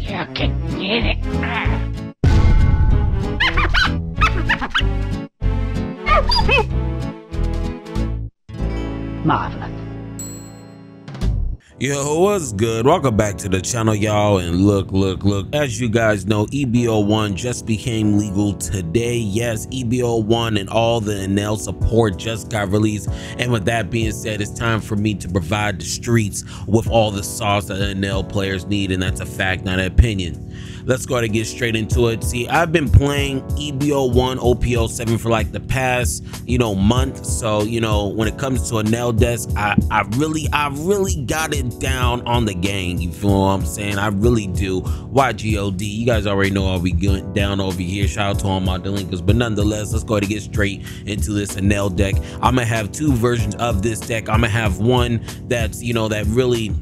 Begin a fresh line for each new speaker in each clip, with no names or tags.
You can get it. Marvelous.
Yo, what's good? Welcome back to the channel, y'all. And look, as you guys know, EBO1 just became legal today. Yes, EBO1 and all the Enel support just got released, and with that being said, it's time for me to provide the streets with all the sauce that Enel players need, and that's a fact, not an opinion. Let's go ahead and get straight into it. See, I've been playing EBO1 OP07 for like the past, month. So, when it comes to Enel decks, I really got it down on the gang. You feel what I'm saying? I really do. YGOD, you guys already know I'll be going down over here. Shout out to all my delinquents. But nonetheless, let's go ahead and get straight into this Enel deck. I'm gonna have two versions of this deck. I'm gonna have one that's, that really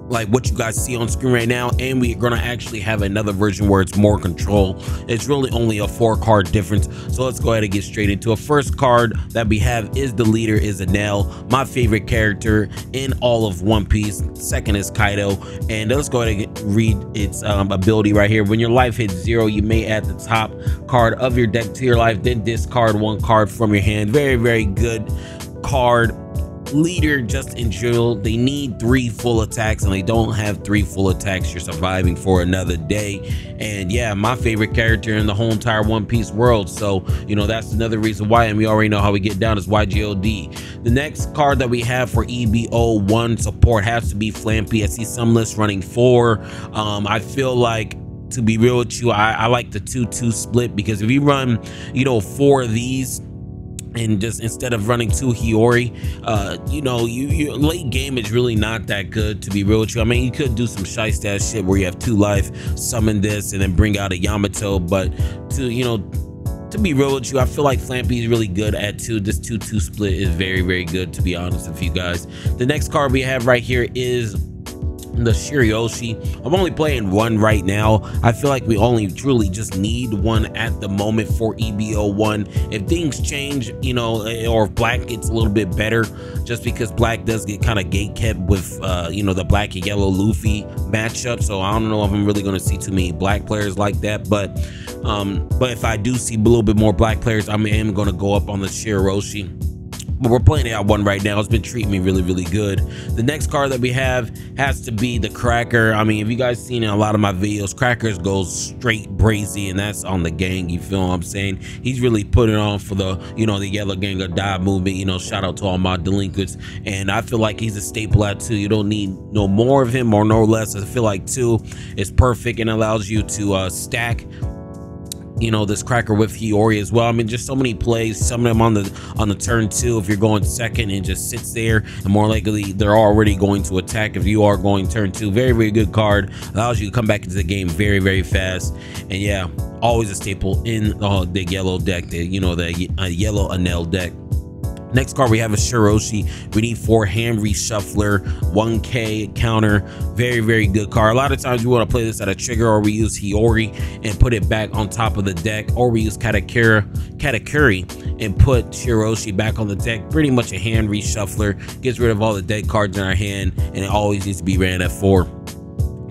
like what you guys see on screen right now, and we're gonna actually have another version where it's more control. It's really only a 4-card difference. So let's go ahead and get straight into it. First card that we have is the leader is Enel, my favorite character in all of One Piece. Second is Kaido, and let's go ahead and read its ability right here. When your life hits 0, you may add the top card of your deck to your life, then discard 1 card from your hand. Very good card. Leader, just in general, they need 3 full attacks, and they don't have 3 full attacks. You're surviving for another day. And yeah, my favorite character in the whole entire One Piece world. So that's another reason why, and we already know how we get down is YGOD. The next card that we have for EBO1 support has to be Flampy. I see some lists running 4. I feel like, to be real with you, I like the 2-2 split, because if you run 4 of these and just instead of running 2 Hiyori, you late game is really not that good, to be real with you. I mean, you could do some shiest ass shit where you have 2 life, summon this, and then bring out a Yamato, but to be real with you, I feel like Flampy is really good at 2. This 2-2 split is very good, to be honest with you guys. The next card we have right here is the Shirioshi. I'm only playing 1 right now. I feel like we only truly just need 1 at the moment for EBO1. If things change, or if black gets a little bit better, just because black does get kind of gatekept with the black and yellow Luffy matchup. So I don't know if I'm really going to see too many black players like that, but if I do see a little bit more black players, I am going to go up on the Shirioshi. But we're playing it at 1 right now. It's been treating me really good. The next card that we have has to be the Cracker. I mean, if you guys seen in a lot of my videos, Crackers goes straight brazy, and that's on the gang. You feel what I'm saying? He's really putting on for the the Yellow Gang of Die movement. Shout out to all my delinquents, and I feel like he's a staple at 2. You don't need no more of him or no less. I feel like 2 is perfect and allows you to stack this Cracker with Hiyori as well. I mean, just so many plays. Some of them on the turn 2 if you're going second, and just sits there, and more likely they're already going to attack if you are going turn 2. Very good card. Allows you to come back into the game very fast. And yeah, always a staple in the yellow deck, the yellow Enel deck. Next card we have a Shirioshi. We need 4 hand reshuffler, 1K counter. Very good card. A lot of times we want to play this at a trigger, or we use Hiyori and put it back on top of the deck, or we use Katakuri and put Shirioshi back on the deck. Pretty much a hand reshuffler. Gets rid of all the dead cards in our hand, and it always needs to be ran at 4.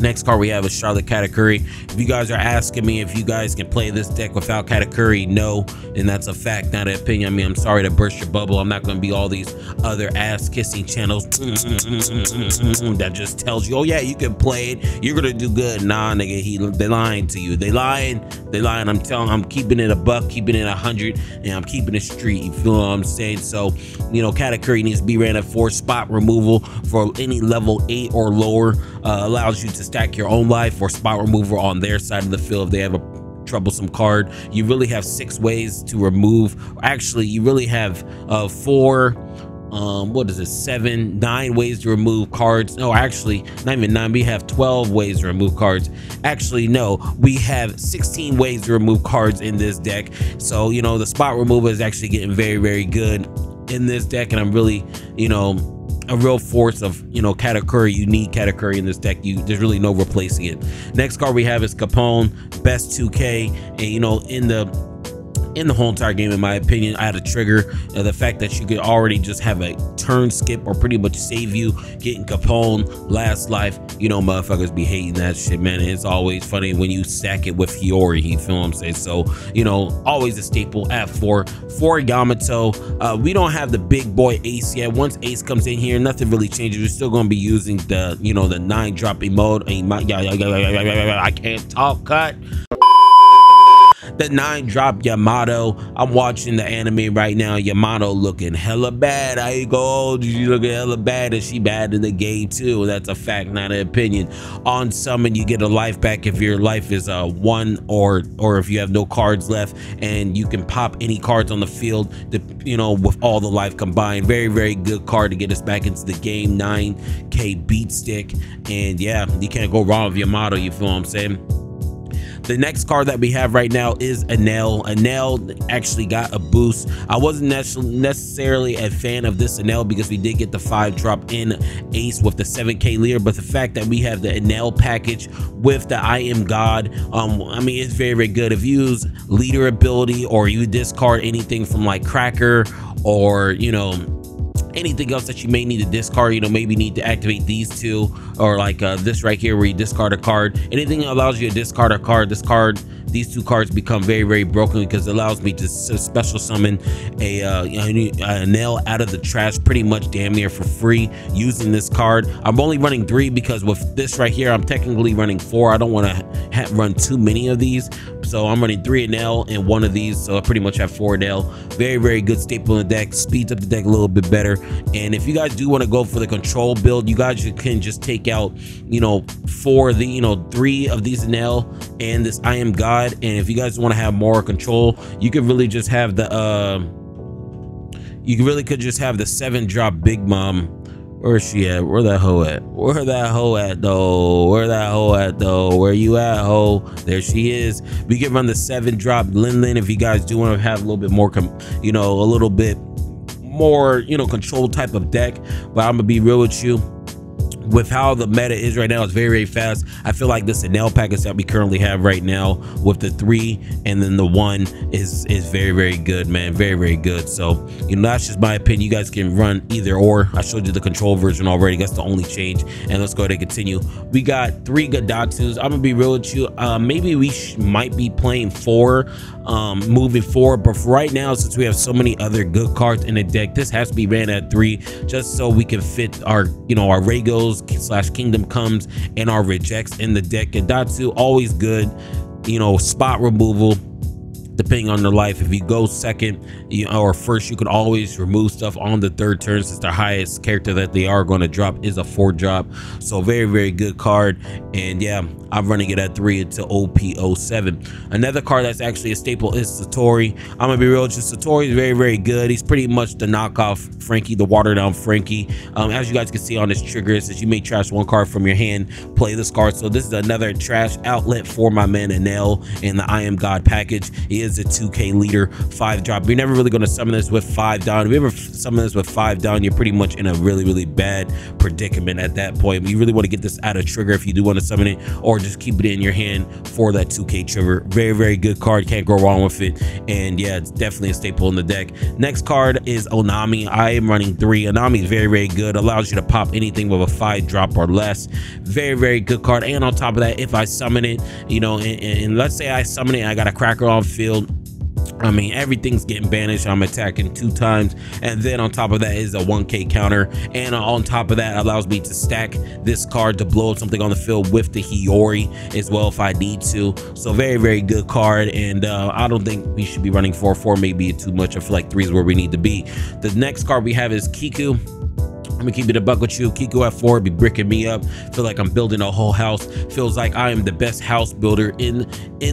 Next card we have is Charlotte Katakuri. If you guys are asking me if you guys can play this deck without Katakuri, no, and that's a fact, not an opinion. I mean, I'm sorry to burst your bubble. I'm not going to be all these other ass kissing channels that just tells you, oh yeah, you can play it, you're gonna do good. Nah, nigga, they lying to you. They lying. I'm keeping it a buck, keeping it 100, and I'm keeping it street. You feel what I'm saying? So Katakuri needs to be ran at 4. Spot removal for any level 8 or lower. Allows you to stack your own life, or spot removal on their side of the field if they have a troublesome card. You really have 6 ways to remove. Actually, you really have 9 ways to remove cards. No, actually, not even 9. We have 12 ways to remove cards. Actually, no, we have 16 ways to remove cards in this deck. So the spot removal is actually getting very good in this deck, and I'm really a real force of Katakuri. You need Katakuri in this deck. There's really no replacing it. Next card we have is Capone, best 2K, and in in the whole entire game, in my opinion. I had a trigger, the fact that you could already just have a turn skip or pretty much save you getting Capone last life. You know, motherfuckers be hating that shit, man. It's always funny when you stack it with Hiyori, you feel what I'm saying? So, you know, always a staple at 4 for Yamato. We don't have the big boy Ace yet. Once Ace comes in here, nothing really changes. We're still going to be using the, you know, the 9-drop emote. I can't talk, cut. The 9-drop Yamato. I'm watching the anime right now. Yamato looking hella bad. I ain't go, she looking hella bad, and she bad in the game too. That's a fact, not an opinion. On summon, you get a life back if your life is 1 or if you have no cards left, and you can pop any cards on the field, you know, with all the life combined. Very, very good card to get us back into the game. 9k beat stick, and yeah, you can't go wrong with Yamato, you feel what I'm saying? The next card that we have right now is Enel. Enel actually got a boost. I wasn't necessarily a fan of this Enel because we did get the 5-drop in Ace with the 7k leader, but the fact that we have the Enel package with the I Am God, I mean, it's very, very good. If you use leader ability or you discard anything from like Cracker or, you know, anything else that you may need to discard, you know, maybe need to activate these two, or like this right here where you discard a card. Anything that allows you to discard a card, these two cards become very, very broken because it allows me to special summon a nail out of the trash pretty much damn near for free using this card. I'm only running 3 because with this right here, I'm technically running 4. I don't want to run too many of these, so I'm running 3 Enel and 1 of these, so I pretty much have 4 Enel. Very, very good staple in the deck, speeds up the deck a little bit better. And if you guys do want to go for the control build, you guys can just take out, you know, 3 of these Enel and this I Am God. And if you guys want to have more control, you could really just have the could just have the 7-drop Big Mom. Where is she at? Where that hoe at? Where that hoe at though? Where that hoe at though? Where you at, hoe? There she is. We can run the 7-drop Lin if you guys do want to have a little bit more, you know, a little bit more, you know, control type of deck. But I'm gonna be real with you, with how the meta is right now, it's very, very fast. I feel like this Enel package that we currently have right now with the 3 and then the 1 is very, very good, man. Very, very good. So, you know, that's just my opinion. You guys can run either or. I showed you the control version already. That's the only change. And let's go ahead and continue. We got 3 Gadatsus. I'm gonna be real with you. Maybe we might be playing 4 moving forward, but for right now, since we have so many other good cards in the deck, this has to be ran at 3 just so we can fit our, you know, our Regos / Kingdom Comes and our rejects in the deck. Gadatsu always good, you know, spot removal depending on their life. If you go second, you know, or first, you can always remove stuff on the 3rd turn, since their highest character that they are going to drop is a 4-drop. So very, very good card. And yeah, I'm running it at 3 until OP07. Another card that's actually a staple is Satori. I'm gonna be real with you, Satori is very, very good. He's pretty much the knockoff Frankie, the watered down Frankie. As you guys can see on this trigger, it says you may trash 1 card from your hand, play this card. So this is another trash outlet for my man Enel in the I Am God package. He is a 2k leader, 5-drop. You're never really going to summon this with 5 down. If you ever summon this with 5 down, you're pretty much in a really, really bad predicament at that point. You really want to get this out of trigger if you do want to summon it, or just keep it in your hand for that 2k trigger. Very, very good card. Can't go wrong with it. And yeah, it's definitely a staple in the deck. Next card is Onami. I am running 3. Onami is very, very good. Allows you to pop anything with a 5-drop or less. Very, very good card. And on top of that, if I summon it, you know, and let's say I summon it, I got a Cracker on field, I mean, everything's getting banished. I'm attacking 2 times, and then on top of that is a 1k counter, and on top of that allows me to stack this card to blow up something on the field with the Hiyori as well if I need to. So very, very good card. And I don't think we should be running 4 maybe too much. I feel like 3 is where we need to be. The next card we have is Kiku. I'm gonna keep it a buck with you. Kiku at 4 be bricking me up. Feel like I'm building a whole house. Feels like I am the best house builder in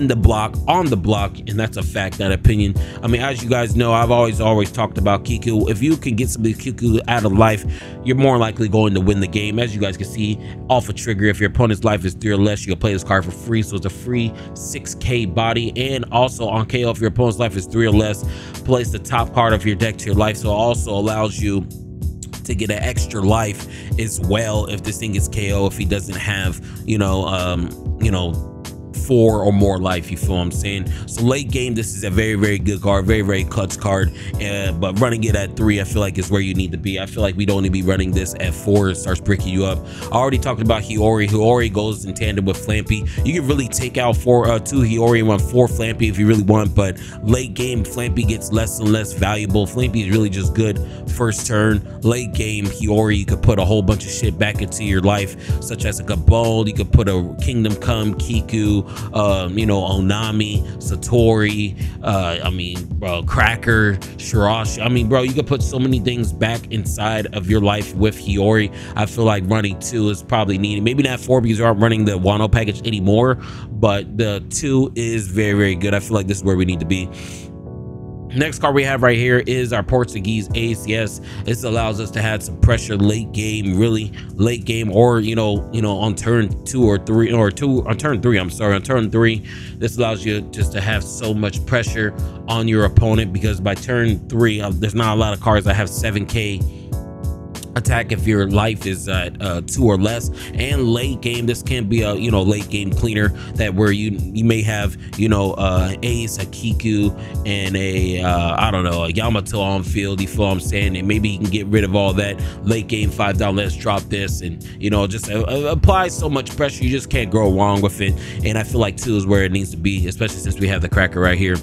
the block, on the block, and that's a fact, not opinion. I mean, as you guys know, I've always talked about Kiku. If you can get some of these Kiku out of life, you're more likely going to win the game. As you guys can see off a trigger, if your opponent's life is 3 or less, you can play this card for free. So it's a free 6k body. And also on KO, if your opponent's life is 3 or less, place the top card of your deck to your life. So it also allows you to get an extra life as well if this thing is KO, if he doesn't have, you know, 4 or more life, you feel what I'm saying? So late game, this is a very, very good card, very, very clutch card. But running it at 3, I feel like is where you need to be. I feel like we'd only be running this at 4. It starts breaking you up. I already talked about Hiyori. Hiyori goes in tandem with Flampy. You can really take out 2 Hiyori and run 4 Flampy if you really want, but late game, Flampy gets less and less valuable. Flampy is really just good first turn. Late game, Hiyori, you could put a whole bunch of shit back into your life, such as a Gabald. You could put a Kingdom Come, Kiku, you know, Onami, Satori, I mean, bro, Cracker, Shirashi. I mean, bro, you could put so many things back inside of your life with Hiyori. I feel like running 2 is probably needed. Maybe not 4 because you aren't running the Wano package anymore, but the 2 is very, very good. I feel like this is where we need to be. Next card we have right here is our Portuguese Ace. Yes, this allows us to have some pressure late game, really late game, or you know, on turn 2 or 3, or on turn 3. I'm sorry, on turn 3. This allows you just to have so much pressure on your opponent, because by turn 3, there's not a lot of cards that have 7K attack if your life is at 2 or less. And late game, this can be a late game cleaner, that where you may have Ace, a Kiku, and a I don't know, a Yamato on field, you feel what I'm saying, and maybe you can get rid of all that late game. $5, let's drop this, and just apply so much pressure, you just can't go wrong with it. And I feel like 2 is where it needs to be, especially since we have the Cracker right here.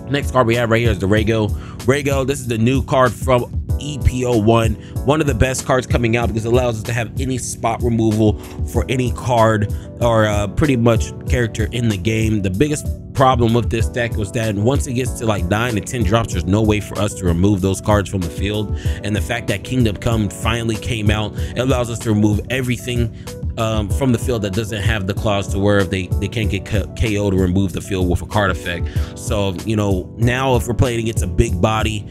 Next card we have right here is the Rego. This is the new card from EBO1, one of the best cards coming out, because it allows us to have any spot removal for any card or pretty much character in the game. The biggest problem with this deck was that once it gets to like 9 to 10 drops, there's no way for us to remove those cards from the field. And the fact that Kingdom Come finally came out, it allows us to remove everything from the field that doesn't have the clause to where if they can't get KO to remove the field with a card effect. So now if we're playing against a big body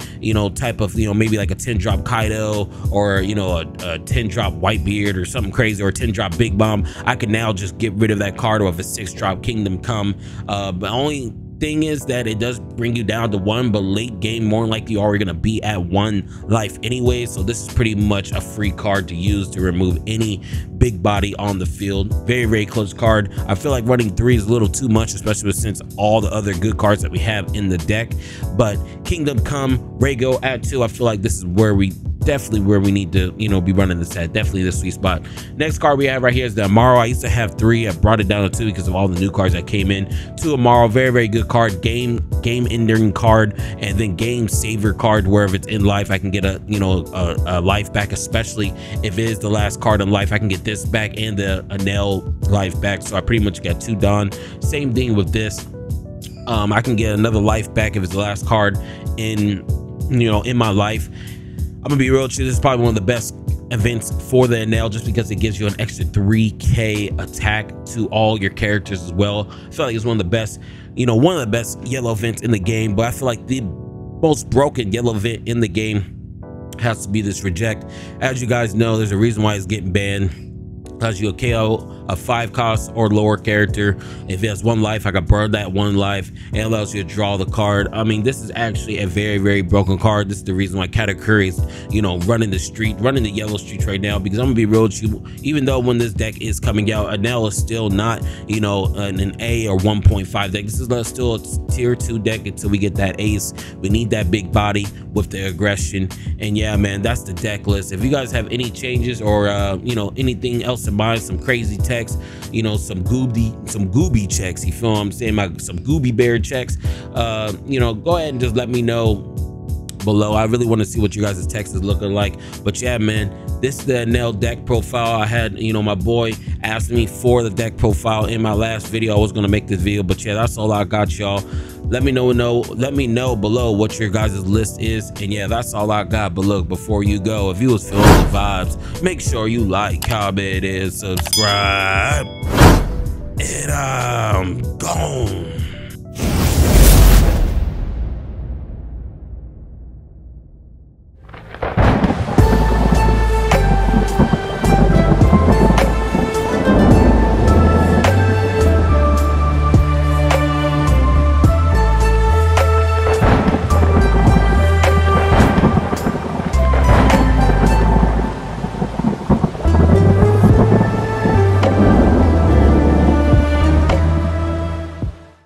type of maybe like a 10 drop Kaido, or a 10 drop Whitebeard or something crazy, or a 10 drop Big Bomb, I can now just get rid of that card, or if a 6 drop Kingdom Come. But only thing is that it does bring you down to 1, but late game more likely you're already gonna be at 1 life anyway. So this is pretty much a free card to use to remove any big body on the field. Very, very close card. I feel like running 3 is a little too much, especially since all the other good cards that we have in the deck. But Kingdom Come, Rego at 2, I feel like this is where we need to be running this at. Definitely the sweet spot. Next card we have right here is the Amaro. I used to have 3. I brought it down to 2 because of all the new cards that came in. 2 Amaro, very, very good card. Game ending card, and then game saver card, where if it's in life I can get a life back, especially if it is the last card in life. I can get this back and the Enel life back. So I pretty much got 2 done. Same thing with this. I can get another life back if it's the last card in my life. I'm gonna be real with you, this is probably one of the best events for the Enel, just because it gives you an extra 3K attack to all your characters as well. I feel like it's one of the best, one of the best yellow events in the game. But I feel like the most broken yellow event in the game has to be this Reject. As you guys know, there's a reason why it's getting banned. Because you'll KO a 5 cost or lower character. If it has 1 life, I can burn that 1 life, and it allows you to draw the card. I mean, this is actually a very, very broken card. This is the reason why Katakuri is, running the yellow streets right now. Because I'm gonna be real with you, even though when this deck is coming out, Enel is still not, an A or 1.5 deck. This is still a tier 2 deck until we get that Ace. We need that big body with the aggression. And yeah, man, that's the deck list. If you guys have any changes or anything else in mind, some crazy text, some gooby checks, you feel what I'm saying, some gooby bear checks, go ahead and just let me know below. I really want to see what you guys' text is looking like. But yeah, man, this is the Enel deck profile. I had my boy asked me for the deck profile in my last video. I was gonna make this video, but yeah, that's all I got, y'all. Let me know below what your guys' list is. And yeah, that's all I got. But look, before you go, if you was feeling the vibes, make sure you like, comment, and subscribe. And I'm gone.